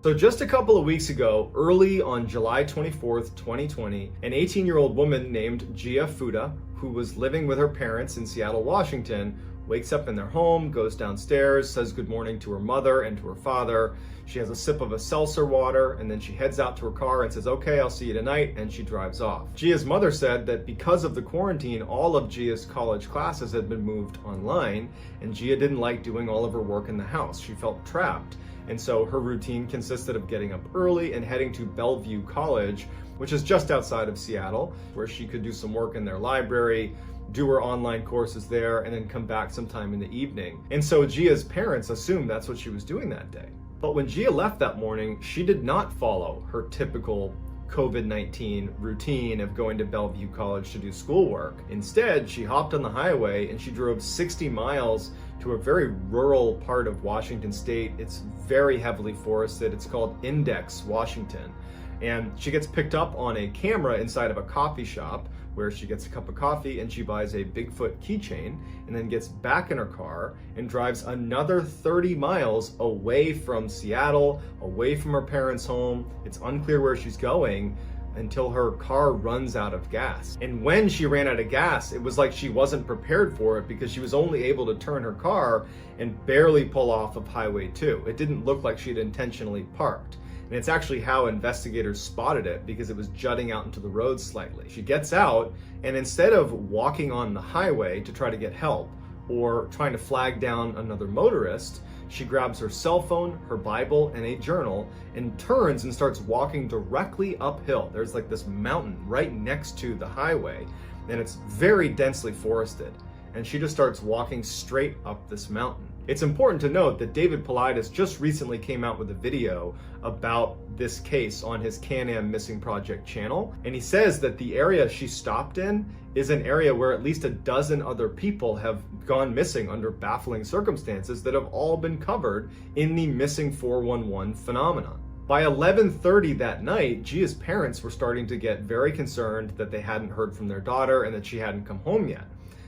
So just a couple of weeks ago, early on July 24th, 2020, an 18-year-old woman named Gia Fuda, who was living with her parents in Seattle, Washington, wakes up in their home, goes downstairs, says good morning to her mother and to her father. She has a sip of a seltzer water, and then she heads out to her car and says, okay, I'll see you tonight, and she drives off. Gia's mother said that because of the quarantine, all of Gia's college classes had been moved online, and Gia didn't like doing all of her work in the house. She felt trapped. And so her routine consisted of getting up early and heading to Bellevue College, which is just outside of Seattle, where she could do some work in their library, do her online courses there, and then come back sometime in the evening. And so Gia's parents assumed that's what she was doing that day. But when Gia left that morning, she did not follow her typical COVID-19 routine of going to Bellevue College to do schoolwork. Instead, she hopped on the highway and she drove 60 miles to a very rural part of Washington state. It's very heavily forested. It's called Index, Washington. And she gets picked up on a camera inside of a coffee shop where she gets a cup of coffee and she buys a Bigfoot keychain and then gets back in her car and drives another 30 miles away from Seattle, away from her parents' home. It's unclear where she's going until her car runs out of gas. And when she ran out of gas, it was like she wasn't prepared for it because she was only able to turn her car and barely pull off of Highway 2. It didn't look like she'd intentionally parked. And it's actually how investigators spotted it because it was jutting out into the road slightly. She gets out, and instead of walking on the highway to try to get help or trying to flag down another motorist, she grabs her cell phone, her Bible, and a journal and turns and starts walking directly uphill. There's like this mountain right next to the highway, and it's very densely forested. And she just starts walking straight up this mountain. It's important to note that David Paulides just recently came out with a video about this case on his Can-Am Missing Project channel. And he says that the area she stopped in is an area where at least a dozen other people have gone missing under baffling circumstances that have all been covered in the Missing 411 phenomenon. By 11:30 that night, Gia's parents were starting to get very concerned that they hadn't heard from their daughter and that she hadn't come home yet.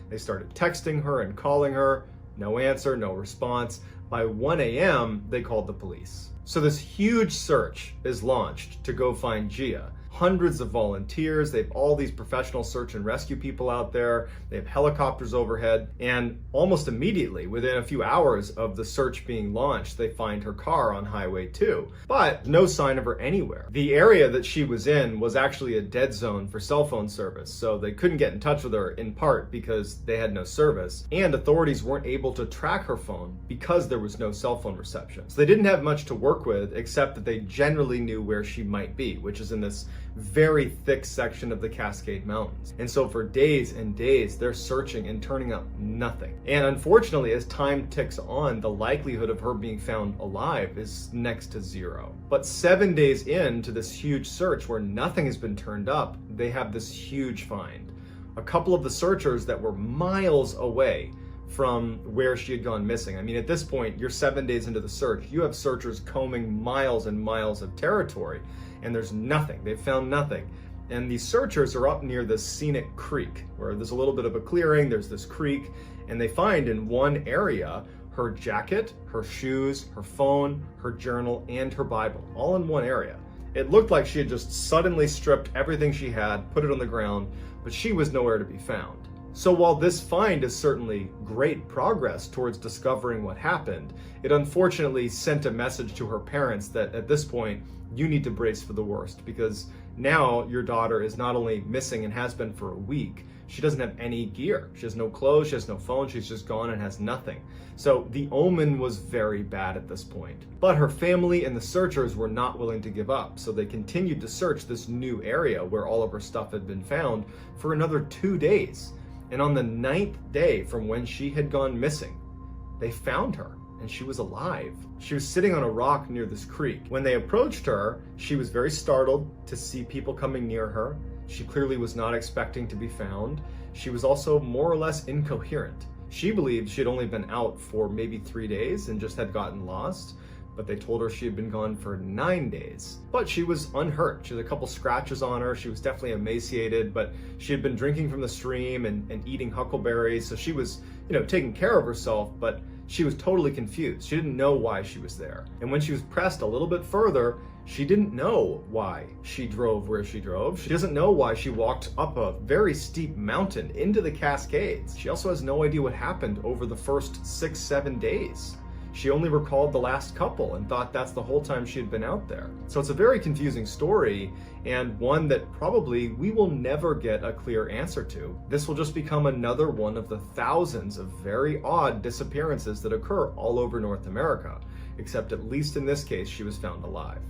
They started texting her and calling her. No answer, no response. By 1 a.m., they called the police. So this huge search is launched to go find Gia. Hundreds of volunteers, they have all these professional search and rescue people out there, they have helicopters overhead, and almost immediately, within a few hours of the search being launched, they find her car on Highway 2. But no sign of her anywhere. The area that she was in was actually a dead zone for cell phone service, so they couldn't get in touch with her in part because they had no service, and authorities weren't able to track her phone because there was no cell phone reception. So they didn't have much to work with except that they generally knew where she might be, which is in this very thick section of the Cascade Mountains. And so for days and days, they're searching and turning up nothing. And unfortunately, as time ticks on, the likelihood of her being found alive is next to zero. But 7 days into this huge search where nothing has been turned up, they have this huge find. A couple of the searchers that were miles away from where she had gone missing. I mean, at this point, you're 7 days into the search. You have searchers combing miles and miles of territory, and there's nothing. They've found nothing. And these searchers are up near this scenic creek where there's a little bit of a clearing, there's this creek, and they find in one area her jacket, her shoes, her phone, her journal, and her Bible, all in one area. It looked like she had just suddenly stripped everything she had, put it on the ground, but she was nowhere to be found. So while this find is certainly great progress towards discovering what happened, it unfortunately sent a message to her parents that at this point, you need to brace for the worst, because now your daughter is not only missing and has been for a week, she doesn't have any gear. She has no clothes, she has no phone, she's just gone and has nothing. So the omen was very bad at this point. But her family and the searchers were not willing to give up, so they continued to search this new area where all of her stuff had been found for another 2 days. And on the 9th day from when she had gone missing, they found her, and she was alive. She was sitting on a rock near this creek. When they approached her, she was very startled to see people coming near her. She clearly was not expecting to be found. She was also more or less incoherent. She believed she had only been out for maybe 3 days and just had gotten lost, but they told her she had been gone for 9 days. But she was unhurt. She had a couple scratches on her. She was definitely emaciated, but she had been drinking from the stream and eating huckleberries, so she was, taking care of herself, but she was totally confused. She didn't know why she was there. And when she was pressed a little bit further, she didn't know why she drove where she drove. She doesn't know why she walked up a very steep mountain into the Cascades. She also has no idea what happened over the first 6-7 days. She only recalled the last couple and thought that's the whole time she had been out there. So it's a very confusing story, and one that probably we will never get a clear answer to. This will just become another one of the thousands of very odd disappearances that occur all over North America, except at least in this case, she was found alive.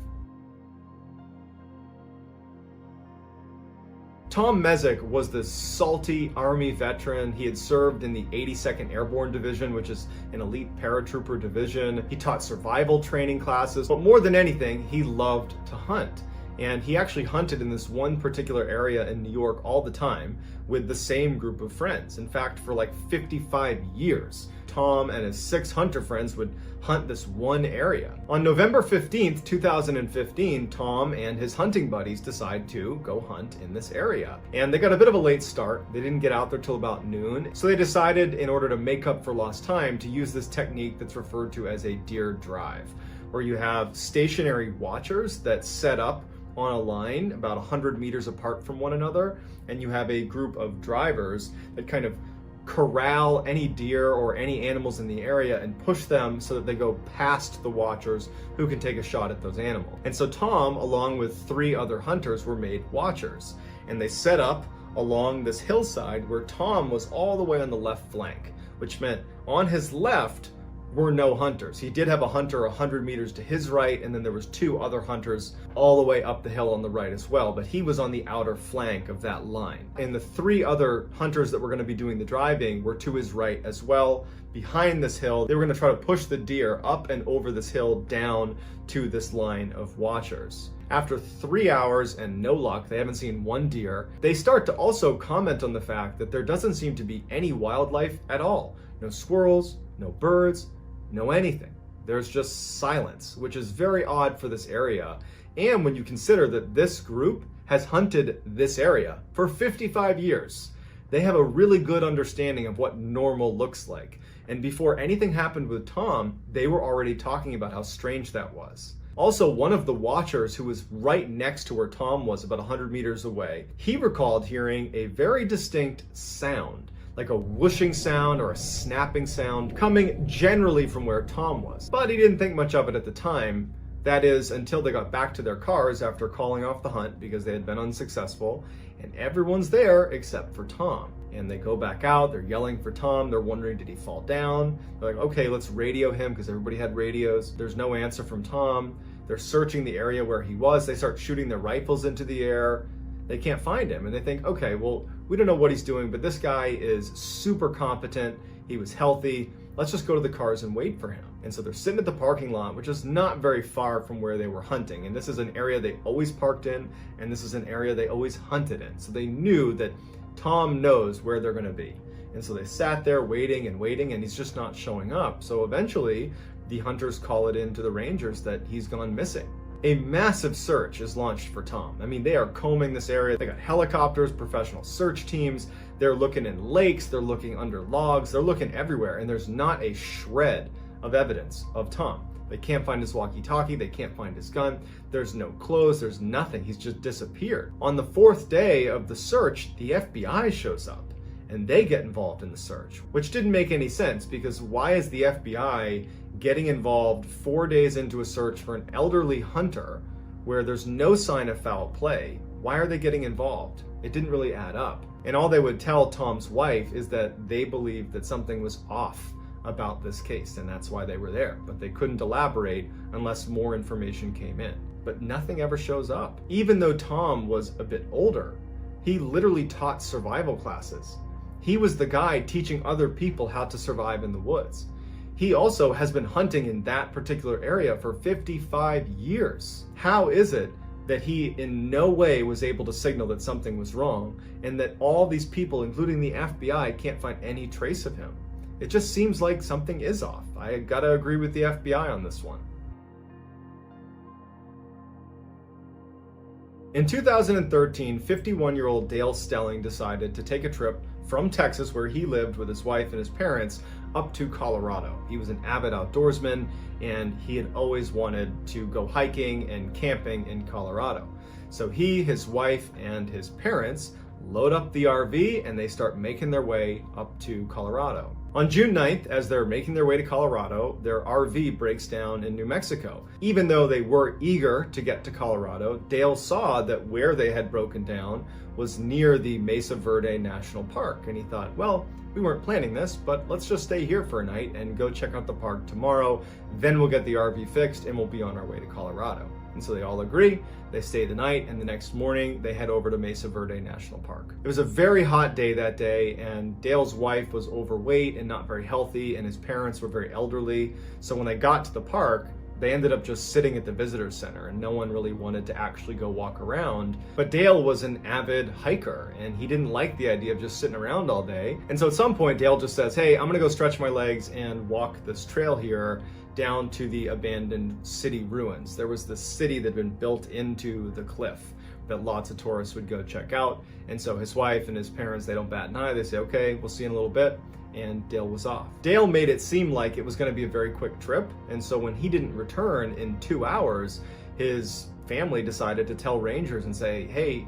Tom Mezek was this salty Army veteran. He had served in the 82nd Airborne Division, which is an elite paratrooper division. He taught survival training classes, but more than anything, he loved to hunt. And he actually hunted in this one particular area in New York all the time with the same group of friends. In fact, for like 55 years, Tom and his 6 hunter friends would hunt this one area. On November 15th, 2015, Tom and his hunting buddies decide to go hunt in this area. And they got a bit of a late start. They didn't get out there till about noon. So they decided, in order to make up for lost time, to use this technique that's referred to as a deer drive, where you have stationary watchers that set up on a line about 100 meters apart from one another, and you have a group of drivers that kind of corral any deer or any animals in the area and push them so that they go past the watchers who can take a shot at those animals. And so Tom, along with 3 other hunters, were made watchers, and they set up along this hillside where Tom was all the way on the left flank, which meant on his left were no hunters. He did have a hunter 100 meters to his right, and then there was 2 other hunters all the way up the hill on the right as well, but he was on the outer flank of that line. And the 3 other hunters that were going to be doing the driving were to his right as well. Behind this hill, they were going to try to push the deer up and over this hill down to this line of watchers. After 3 hours and no luck, they haven't seen one deer, they start to also comment on the fact that there doesn't seem to be any wildlife at all. No squirrels, no birds, no anything. There's just silence, which is very odd for this area. And when you consider that this group has hunted this area for 55 years, they have a really good understanding of what normal looks like. And before anything happened with Tom, they were already talking about how strange that was. Also, one of the watchers who was right next to where Tom was, about 100 meters away, he recalled hearing a very distinct sound, like a whooshing sound or a snapping sound, coming generally from where Tom was. But he didn't think much of it at the time. That is, until they got back to their cars after calling off the hunt because they had been unsuccessful, and everyone's there except for Tom. And they go back out, they're yelling for Tom, they're wondering, did he fall down? They're like, okay, let's radio him, because everybody had radios. There's no answer from Tom. They're searching the area where he was. They start shooting their rifles into the air. They can't find him, and they think, okay, well, we don't know what he's doing, but this guy is super competent. He was healthy. Let's just go to the cars and wait for him. And so they're sitting at the parking lot, which is not very far from where they were hunting. And this is an area they always parked in, and this is an area they always hunted in. So they knew that Tom knows where they're gonna be. And so they sat there waiting, and he's just not showing up. So eventually, the hunters call it in to the rangers that he's gone missing. A massive search is launched for Tom. I mean, they are combing this area. They got helicopters, professional search teams. They're looking in lakes, they're looking under logs, they're looking everywhere, and there's not a shred of evidence of Tom. They can't find his walkie-talkie, they can't find his gun, there's no clothes, there's nothing. He's just disappeared. On the 4th day of the search, the FBI shows up, and they get involved in the search, which didn't make any sense, because why is the FBI getting involved 4 days into a search for an elderly hunter where there's no sign of foul play? Why are they getting involved? It didn't really add up. And all they would tell Tom's wife is that they believed that something was off about this case, and that's why they were there. But they couldn't elaborate unless more information came in. But nothing ever shows up. Even though Tom was a bit older, he literally taught survival classes. He was the guy teaching other people how to survive in the woods. He also has been hunting in that particular area for 55 years. How is it that he in no way was able to signal that something was wrong, and that all these people, including the FBI, can't find any trace of him? It just seems like something is off. I gotta agree with the FBI on this one. In 2013, 51-year-old Dale Stelling decided to take a trip from Texas, where he lived with his wife and his parents, up to Colorado. He was an avid outdoorsman, and he had always wanted to go hiking and camping in Colorado. So he, his wife, and his parents load up the RV and they start making their way up to Colorado. On June 9th, as they're making their way to Colorado, their RV breaks down in New Mexico. Even though they were eager to get to Colorado, Dale saw that where they had broken down was near the Mesa Verde National Park, and he thought, well, we weren't planning this, but let's just stay here for a night and go check out the park tomorrow. Then we'll get the RV fixed and we'll be on our way to Colorado. And so they all agree, they stay the night, and the next morning they head over to Mesa Verde National Park. It was a very hot day that day, and Dale's wife was overweight and not very healthy, and his parents were very elderly. So when they got to the park, they ended up just sitting at the visitor center, and no one really wanted to actually go walk around. But Dale was an avid hiker, and he didn't like the idea of just sitting around all day. And so at some point, Dale just says, hey, I'm gonna go stretch my legs and walk this trail here down to the abandoned city ruins. There was this city that had been built into the cliff that lots of tourists would go check out. And so his wife and his parents, they don't bat an eye. They say, okay, we'll see you in a little bit. And Dale was off. Dale made it seem like it was going to be a very quick trip. And so when he didn't return in 2 hours, his family decided to tell rangers and say, hey,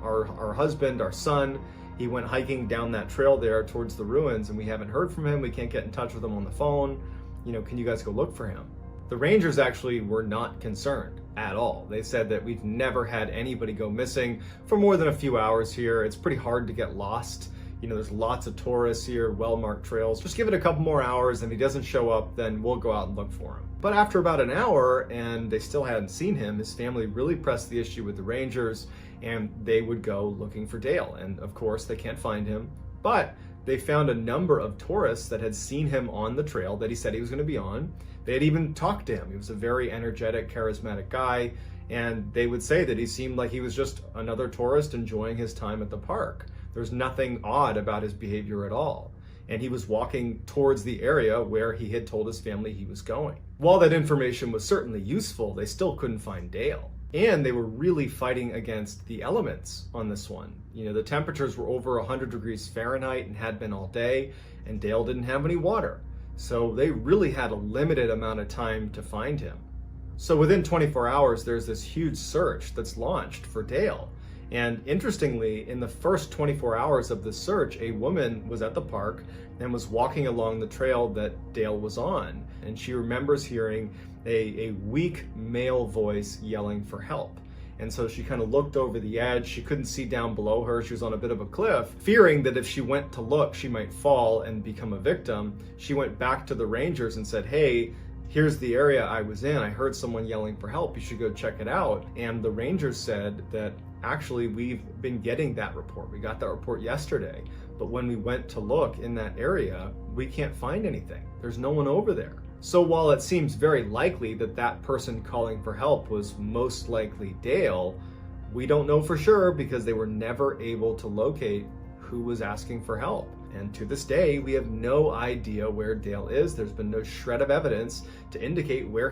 our husband, our son, he went hiking down that trail there towards the ruins and we haven't heard from him. We can't get in touch with him on the phone. Can you guys go look for him? The rangers actually were not concerned at all. They said that we've never had anybody go missing for more than a few hours here. It's pretty hard to get lost. There's lots of tourists here, well-marked trails. Just give it a couple more hours, and if he doesn't show up, then we'll go out and look for him. But after about an hour, and they still hadn't seen him, his family really pressed the issue with the rangers, and they would go looking for Dale. And of course, they can't find him, but they found a number of tourists that had seen him on the trail that he said he was going to be on. They had even talked to him. He was a very energetic, charismatic guy, and they would say that he seemed like he was just another tourist enjoying his time at the park. There's nothing odd about his behavior at all. And he was walking towards the area where he had told his family he was going. While that information was certainly useful, they still couldn't find Dale. And they were really fighting against the elements on this one. The temperatures were over 100 degrees Fahrenheit and had been all day, and Dale didn't have any water. So they really had a limited amount of time to find him. So within 24 hours, there's this huge search that's launched for Dale. And interestingly, in the first 24 hours of the search, a woman was at the park and was walking along the trail that Dale was on. And she remembers hearing a weak male voice yelling for help. And so she kind of looked over the edge. She couldn't see down below her. She was on a bit of a cliff. Fearing that if she went to look, she might fall and become a victim, she went back to the rangers and said, hey, here's the area I was in. I heard someone yelling for help. You should go check it out. And the rangers said that actually we've been getting that report. We got that report yesterday. But when we went to look in that area, we can't find anything. There's no one over there. So while it seems very likely that that person calling for help was most likely Dale, we don't know for sure because they were never able to locate who was asking for help. And to this day, we have no idea where Dale is. There's been no shred of evidence to indicate where